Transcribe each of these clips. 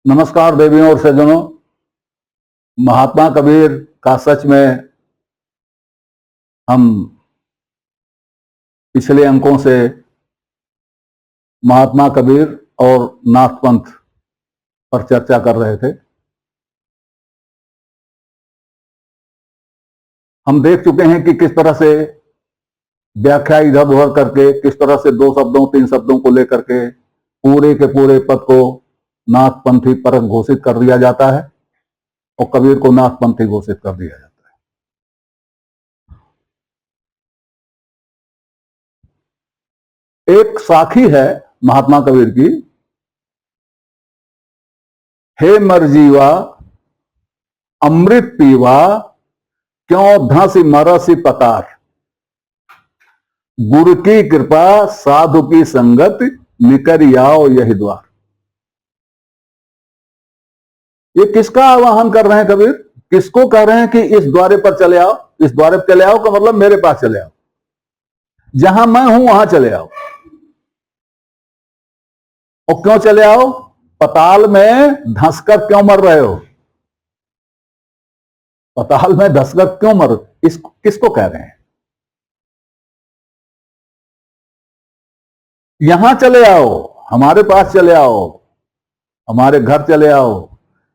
नमस्कार देवियों और सज्जनों। महात्मा कबीर का सच में हम पिछले अंकों से महात्मा कबीर और नाथ पंथ पर चर्चा कर रहे थे। हम देख चुके हैं कि किस तरह से व्याख्या इधर उधर करके, किस तरह से 2 शब्दों 3 शब्दों को लेकर के पूरे के पूरे पद को नाथपंथी परक घोषित कर दिया जाता है और कबीर को नाथपंथी घोषित कर दिया जाता है। एक साखी है महात्मा कबीर की, हे मरजीवा अमृत पीवा क्यों धंसी मरसी पकार, गुरु की कृपा साधु की संगत निकर आओ यही द्वार। ये किसका आह्वान कर रहे हैं कबीर? किसको कह रहे हैं कि इस द्वारे पर चले आओ? इस द्वारे पर चले आओ का मतलब मेरे पास चले आओ, जहां मैं हूं वहां चले आओ। और क्यों चले आओ? पताल में धंसकर क्यों मर रहे हो? पताल में धंसकर क्यों मर? किसको कह रहे हैं? यहां चले आओ, हमारे पास चले आओ, हमारे घर चले आओ।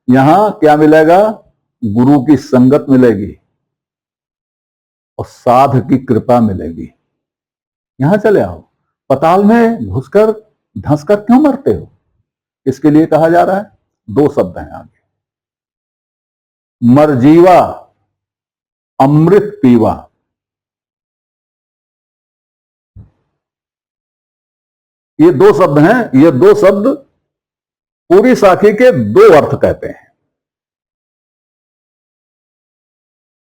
यहां क्या मिलेगा? गुरु की संगत मिलेगी और साध की कृपा मिलेगी। यहां चले आओ। पताल में घुसकर धंसकर क्यों मरते हो? इसके लिए कहा जा रहा है। 2 शब्द हैं आगे, मरजीवा अमृत पीवा। ये 2 शब्द हैं। ये 2 शब्द पूरी साखी के 2 अर्थ कहते हैं।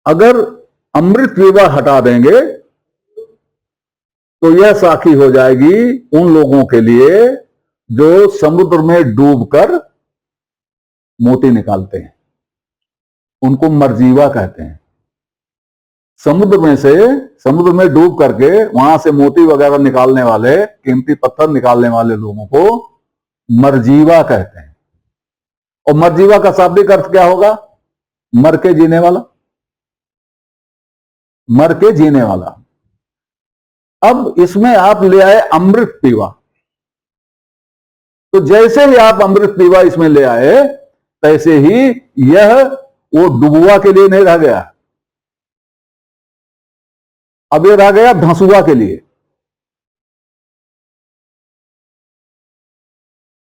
अगर अमृत पीवा हटा देंगे तो यह साखी हो जाएगी उन लोगों के लिए जो समुद्र में डूबकर मोती निकालते हैं। उनको मरजीवा कहते हैं। समुद्र में डूब करके वहां से मोती वगैरह निकालने वाले, कीमती पत्थर निकालने वाले लोगों को मरजीवा कहते हैं। और मरजीवा का शाब्दिक अर्थ क्या होगा? मर के जीने वाला, मर के जीने वाला। अब इसमें आप ले आए अमृत पीवा, तो जैसे ही आप अमृत पीवा इसमें ले आए, तैसे ही यह वो डुबुआ के लिए नहीं रह गया, अब ये रह गया धंसुआ के लिए।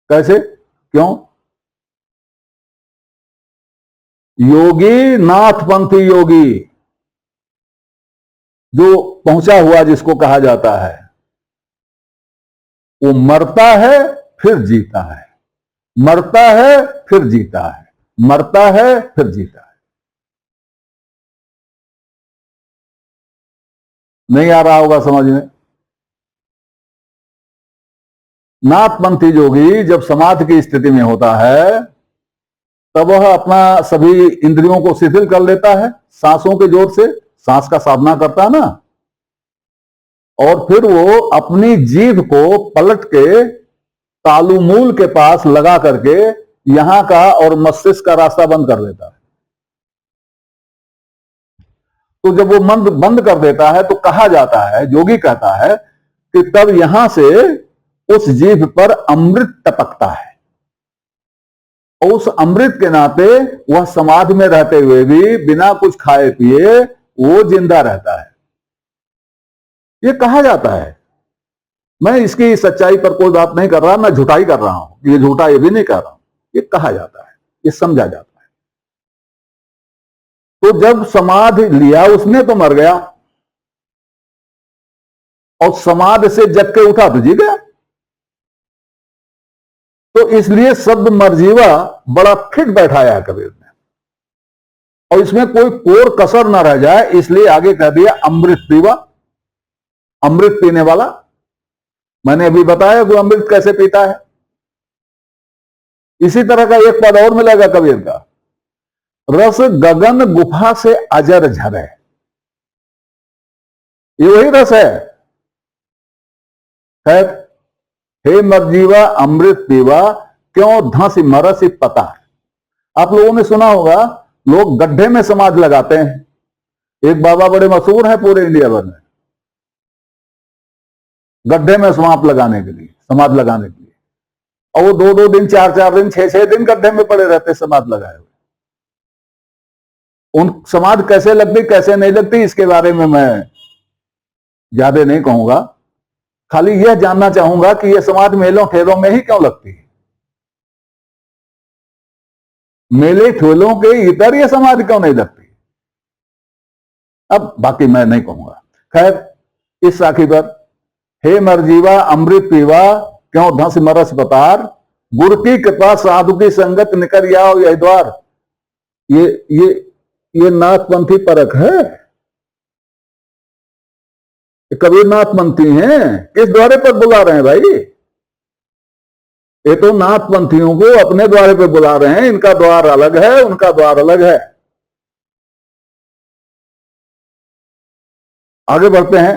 कैसे? क्यों? योगी नाथपंथी योगी, जो पहुंचा हुआ जिसको कहा जाता है, वो मरता है फिर जीता है, मरता है फिर जीता है, मरता है फिर जीता है। नहीं आ रहा होगा समझ में? नाथपंथी योगी जब समाधि की स्थिति में होता है तब वह अपना सभी इंद्रियों को शिथिल कर लेता है, सांसों के जोर से सांस का साधना करता है ना, और फिर वो अपनी जीभ को पलट के तालु मूल के पास लगा करके यहां का और मस्तिष्क का रास्ता बंद कर देता है। तो जब वो मंद बंद कर देता है तो कहा जाता है, योगी कहता है कि तब यहां से उस जीभ पर अमृत टपकता है, और उस अमृत के नाते वह समाधि में रहते हुए भी बिना कुछ खाए पिए वो जिंदा रहता है। ये कहा जाता है। मैं इसकी सच्चाई पर कोई बात नहीं कर रहा, मैं झूठाई कर रहा हूं, ये झूठा ये भी नहीं कर रहा हूं, ये कहा जाता है, ये समझा जाता है। तो जब समाधि लिया उसने तो मर गया, और समाधि से जग के उठा तो जी गया। तो इसलिए शब्द मरजीवा बड़ा फिट बैठाया है कबीर ने, और इसमें कोई कोर कसर ना रह जाए इसलिए आगे कह दिया अमृत पीवा, अमृत पीने वाला। मैंने अभी बताया वो अमृत कैसे पीता है। इसी तरह का एक पद और मिलेगा कबीर का, रस गगन गुफा से अजर झरे। ये वही रस है। खैर, हे मरजीवा अमृत पीवा क्यों धंसी मरसी पता। आप लोगों ने सुना होगा लोग गड्ढे में समाज लगाते हैं। एक बाबा बड़े मशहूर हैं पूरे इंडिया भर में, गड्ढे में समाज लगाने के लिए, और वो 2-2 दिन, 4-4 दिन, 6-6 दिन गड्ढे में पड़े रहते समाज लगाए हुए। उन समाज कैसे लगती कैसे नहीं लगती इसके बारे में मैं ज्यादा नहीं कहूंगा, खाली यह जानना चाहूंगा कि यह समाज मेलों ठेलों में ही क्यों लगती है। मेले ठेलों के इतर यह समाज क्यों नहीं लगती। अब बाकी मैं नहीं कहूंगा। खैर इस साखी पर, हे मरजीवा अमृत पीवा क्यों धंस मरस बतार, गुरु की कृपा साधु की संगत निकर आओ यह द्वार। ये नाथपंथी परख है, कबीरनाथ पंथी हैं, किस द्वारे पर बुला रहे हैं भाई। ये तो नाथपंथियों को अपने द्वारे पे बुला रहे हैं, इनका द्वार अलग है, उनका द्वार अलग है। आगे बढ़ते हैं।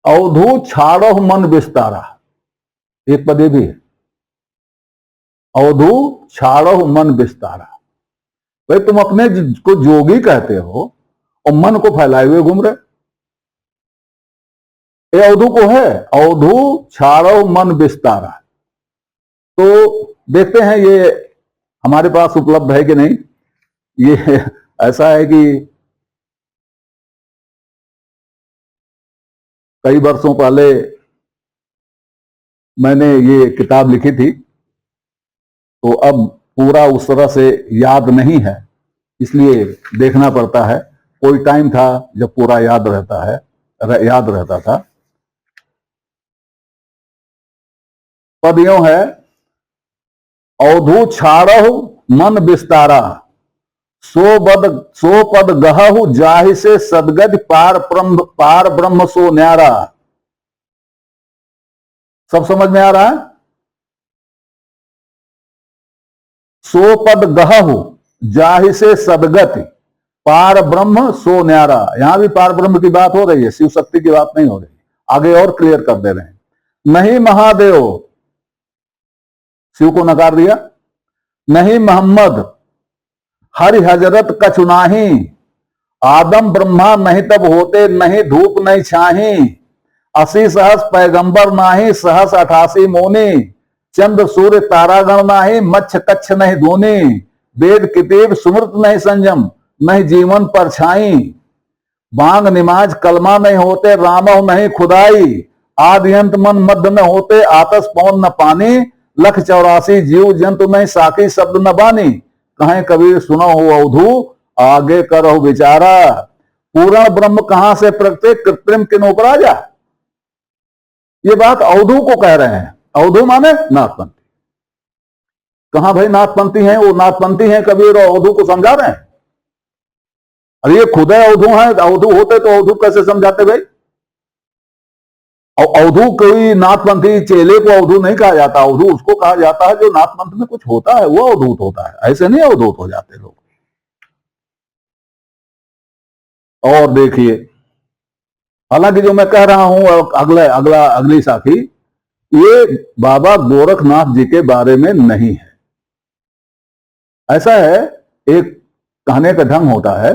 अवधू छाड़ो मन विस्तारा, एक पदे भी है, अवधू छाड़ो मन विस्तारा। भाई तुम अपने को जोगी कहते हो और मन को फैलाए हुए घूम रहे। ये अवधू को है, अवधू छाड़ो मन विस्तारा। तो देखते हैं ये हमारे पास उपलब्ध है कि नहीं। ये ऐसा है कि कई वर्षों पहले मैंने ये किताब लिखी थी, तो अब पूरा उस तरह से याद नहीं है, इसलिए देखना पड़ता है। कोई टाइम था जब पूरा याद रहता था। पद यूं है, अवधू छाड़हु मन विस्तारा, सो पद गहु जाहि से सदगज पार ब्रह्म सो न्यारा। सब समझ में आ रहा है। सो पद गहु जाहि से सदगति पार ब्रह्म सो न्यारा। यहां भी पार ब्रह्म की बात हो रही है, शिव शक्ति की बात नहीं हो रही। आगे और क्लियर कर दे रहे हैं। नहीं महादेव, शिव को नकार दिया। नहीं मोहम्मद हरि हजरत कछु नाही, आदम ब्रह्मा नहीं तब होते, नहीं धूप नहीं छाही, 80 सहस पैगंबर नाही, सहस 88 मोनी, चंद्र सूर्य तारागण नाही, मच्छ कच्छ नहीं धोनी, वेद किताब सुमृत नहीं संयम, नहीं जीवन पर छाई, बांग निमाज कलमा नहीं होते, रामव नहीं खुदाई, आदि अंत मन मध्य न होते, आतस पवन न पानी, लख 84 जीव जंतु नहीं साकी शब्द न बानी, कहें कबीर सुनो हो अवधू आगे करो विचारा, पूर्ण ब्रह्म कहां से प्रगटे कृत्रिम किन उपराजा। ये बात अवधू को कह रहे हैं। अवधू माने नाथपंथी। कहां भाई नाथपंथी हैं, वो नाथपंथी हैं कबीर और अवधू को समझा रहे हैं। अरे ये खुद है अवधू है, अवधू होते तो अवधू कैसे समझाते भाई। और अवधू कोई नाथपंथी चेले को अवधू नहीं कहा जाता, अवधू उसको कहा जाता है जो नाथपंथ में कुछ होता है वो अवधूत होता है, ऐसे नहीं अवधूत हो जाते लोग। और देखिए, हालांकि जो मैं कह रहा हूं अगली साखी ये बाबा गोरखनाथ जी के बारे में नहीं है। ऐसा है, एक कहने का ढंग होता है,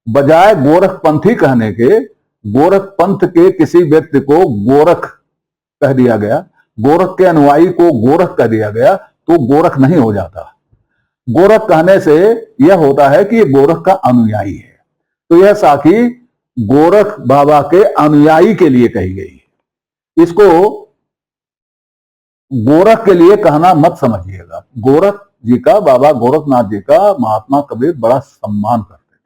बजाय गोरखपंथी कहने के गोरख पंथ के किसी व्यक्ति को गोरख कह दिया गया, गोरख के अनुयायी को गोरख कह दिया गया, तो गोरख नहीं हो जाता। गोरख कहने से यह होता है कि गोरख का अनुयायी है। तो यह साखी गोरख बाबा के अनुयायी के लिए कही गई है। इसको गोरख के लिए कहना मत समझिएगा। गोरख जी का, बाबा गोरखनाथ जी का महात्मा कबीर बड़ा सम्मान करते थे।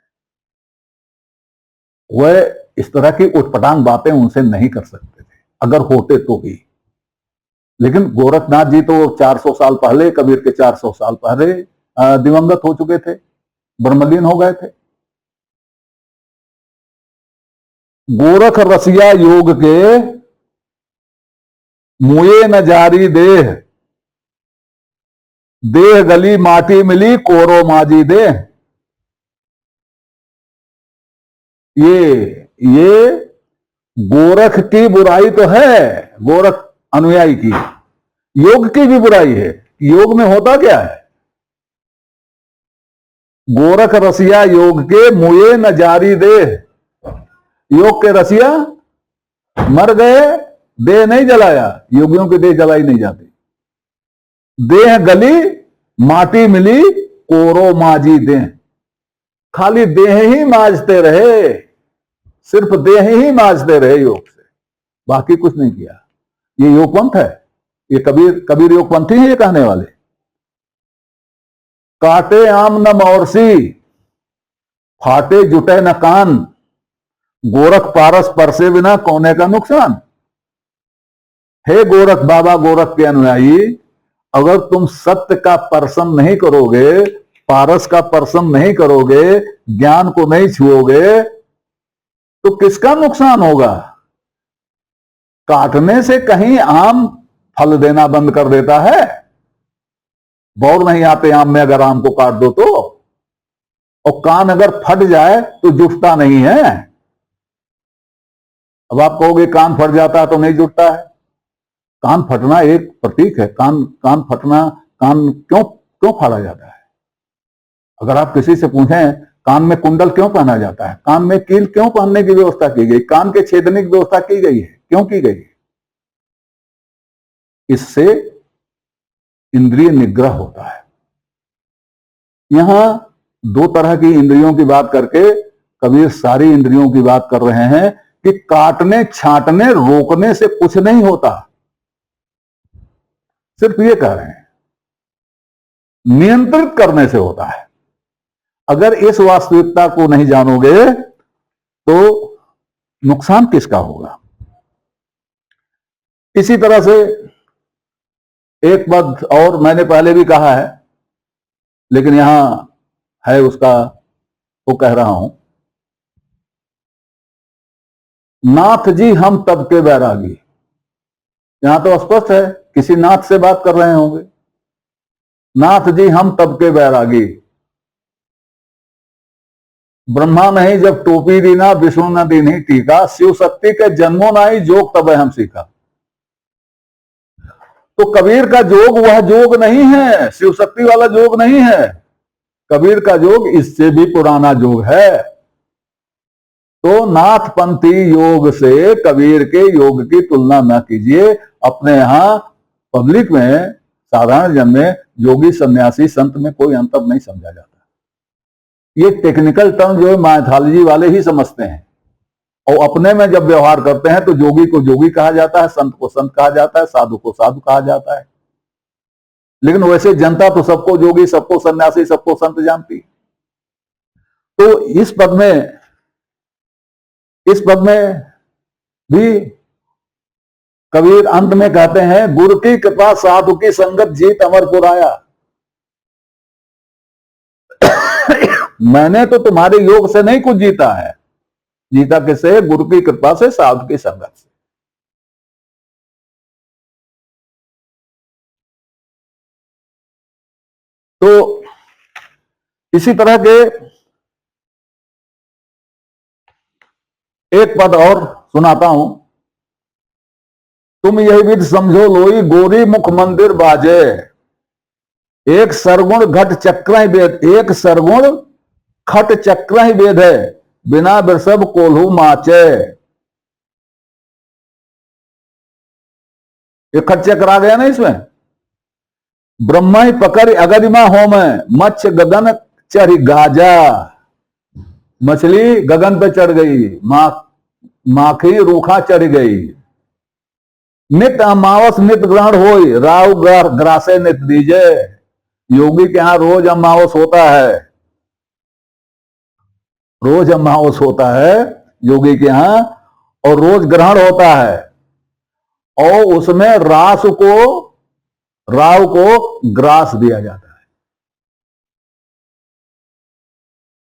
वह इस तरह की उटपटांग बातें उनसे नहीं कर सकते थे, अगर होते तो ही। लेकिन गोरखनाथ जी तो 400 साल पहले, कबीर के 400 साल पहले दिवंगत हो चुके थे, ब्रह्मलीन हो गए थे। गोरख रसिया योग के मुए न जारी देह, देह गली माटी मिली कोरो माजी देह। ये गोरख की बुराई तो है, गोरख अनुयायी की, योग की भी बुराई है। योग में होता क्या है? गोरख रसिया योग के मुए न जारी दे। योग के रसिया मर गए, देह नहीं जलाया। योगियों की देह जलाई नहीं जाती। देह गली माटी मिली, कोरो माजी देह। खाली देह ही माजते रहे, सिर्फ देह ही माजते रहे योग से, बाकी कुछ नहीं किया। ये योगपंथ है, ये कबीर योगपंथी है ये कहने वाले। काटे आम न मौरसी, फाटे जुटे न कान, गोरख पारस परसे बिना कोने का नुकसान। हे गोरख बाबा, गोरख के अनुयायी, अगर तुम सत्य का पर्सन नहीं करोगे, पारस का पर्सन नहीं करोगे, ज्ञान को नहीं छुओगे, तो किसका नुकसान होगा? काटने से कहीं आम फल देना बंद कर देता है? बौर नहीं आते आम में अगर आम को काट दो तो। और कान अगर फट जाए तो जुटता नहीं है। अब आप कहोगे कान फट जाता है तो नहीं जुटता है। कान फटना एक प्रतीक है। कान फटना, कान क्यों फाड़ा जाता है? अगर आप किसी से पूछें कान में कुंडल क्यों पहना जाता है, कान में कील क्यों पहनने की व्यवस्था की गई, कान के छेदने की व्यवस्था की गई है, क्यों की गई है? इससे इंद्रिय निग्रह होता है। यहां दो तरह की इंद्रियों की बात करके कबीर सारी इंद्रियों की बात कर रहे हैं कि काटने, छांटने, रोकने से कुछ नहीं होता। सिर्फ ये कह रहे हैं नियंत्रित करने से होता है। अगर इस वास्तविकता को नहीं जानोगे तो नुकसान किसका होगा? इसी तरह से एक पद और मैंने पहले भी कहा है, लेकिन यहां है उसका वो कह रहा हूं। नाथ जी हम तब के बैरागी। यहां तो स्पष्ट है किसी नाथ से बात कर रहे होंगे। नाथ जी हम तब के बैरागी, ब्रह्मा नहीं जब टोपी दीना, विष्णु न दीनी टीका, शिव शक्ति के जन्मों नाही जोग तब हम सीखा। तो कबीर का जोग वह जोग नहीं है, शिव शक्ति वाला जोग नहीं है। कबीर का जोग इससे भी पुराना जोग है। तो नाथपंथी योग से कबीर के योग की तुलना न कीजिए। अपने यहां पब्लिक में, साधारण जन में, योगी, सन्यासी, संत में कोई अंतर नहीं समझा जाता। ये टेक्निकल टर्म जो है माइथोलॉजी वाले ही समझते हैं, और अपने में जब व्यवहार करते हैं तो जोगी को जोगी कहा जाता है, संत को संत कहा जाता है, साधु को साधु कहा जाता है। लेकिन वैसे जनता तो सबको जोगी, सबको सन्यासी, सबको संत जानती। तो इस पद में भी कबीर अंत में कहते हैं, गुरु की कृपा साधु की संगत जीत अमर पुराया। मैंने तो तुम्हारे योग से नहीं कुछ जीता है। जीता किससे? गुरु की कृपा से, साधु की संगत से। तो इसी तरह के एक पद और सुनाता हूं। तुम यही विध समझो लोई, गोरी मुख मंदिर बाजे, एक सरगुण घट चक्र ही वेद, एक सरगुण खट चक्र ही वेद है, बिना वृषभ कोल्हू माचे। ये खट चक्र आ गया ना इसमें। ब्रह्मा ही पकड़ अगरिमा हो में, मच्छ गगन चढ़ी गाजा। मछली गगन पे चढ़ गई, माखी रूखा चढ़ गई। नित अमावस नित ग्रहण होई, राव ग्रासे नित दीजे। योगी के यहां रोज अमावस होता है, रोज अमावस होता है योगी के यहां, और रोज ग्रहण होता है। और उसमें राव को ग्रास दिया जाता है।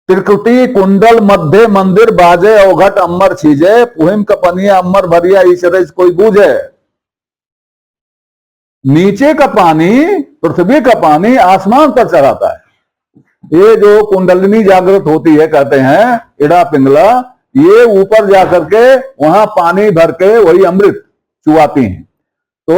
त्रिकुटी कुंडल मध्य मंदिर बाजे, अवघट अम्बर छीजे, पुहिम कपनिया अम्बर भरिया ईश्वर कोई बूझे। नीचे का पानी, पृथ्वी का पानी आसमान पर चढ़ाता है। ये जो कुंडलिनी जागृत होती है, कहते हैं इड़ा पिंगला, ये ऊपर जाकर के वहां पानी भर के वही अमृत चुआती हैं। तो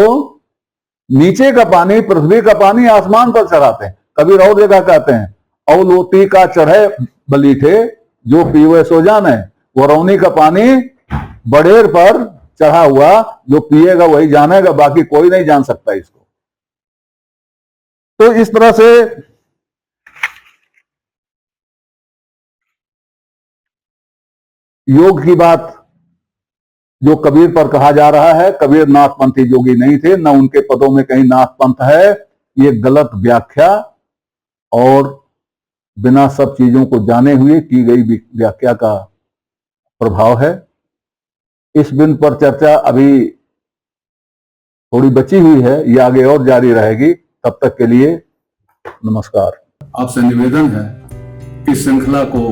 नीचे का पानी, पृथ्वी का पानी आसमान पर चढ़ाते हैं। कबीर और जगह कहते हैं, अवलोती का चढ़े बलीठे, जो पीवे सो जाने। वो रौनी का पानी बड़ेर पर चढ़ा हुआ, जो पिएगा वही जानेगा, बाकी कोई नहीं जान सकता इसको। तो इस तरह से योग की बात जो कबीर पर कहा जा रहा है, कबीर नाथपंथी योगी नहीं थे, न उनके पदों में कहीं नाथपंथ है, ये गलत व्याख्या और बिना सब चीजों को जाने हुए की गई व्याख्या का प्रभाव है। इस बिंदु पर चर्चा अभी थोड़ी बची हुई है, ये आगे और जारी रहेगी। तब तक के लिए नमस्कार। आपसे निवेदन है कि श्रृंखला को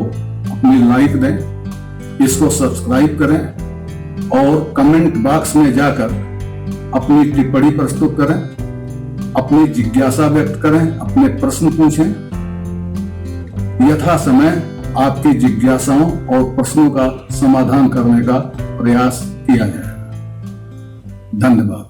अपनी लाइक दें, इसको सब्सक्राइब करें और कमेंट बॉक्स में जाकर अपनी टिप्पणी प्रस्तुत करें, अपनी जिज्ञासा व्यक्त करें, अपने प्रश्न पूछें। यथा समय आपकी जिज्ञासाओं और प्रश्नों का समाधान करने का प्रयास किया जाएगा। धन्यवाद।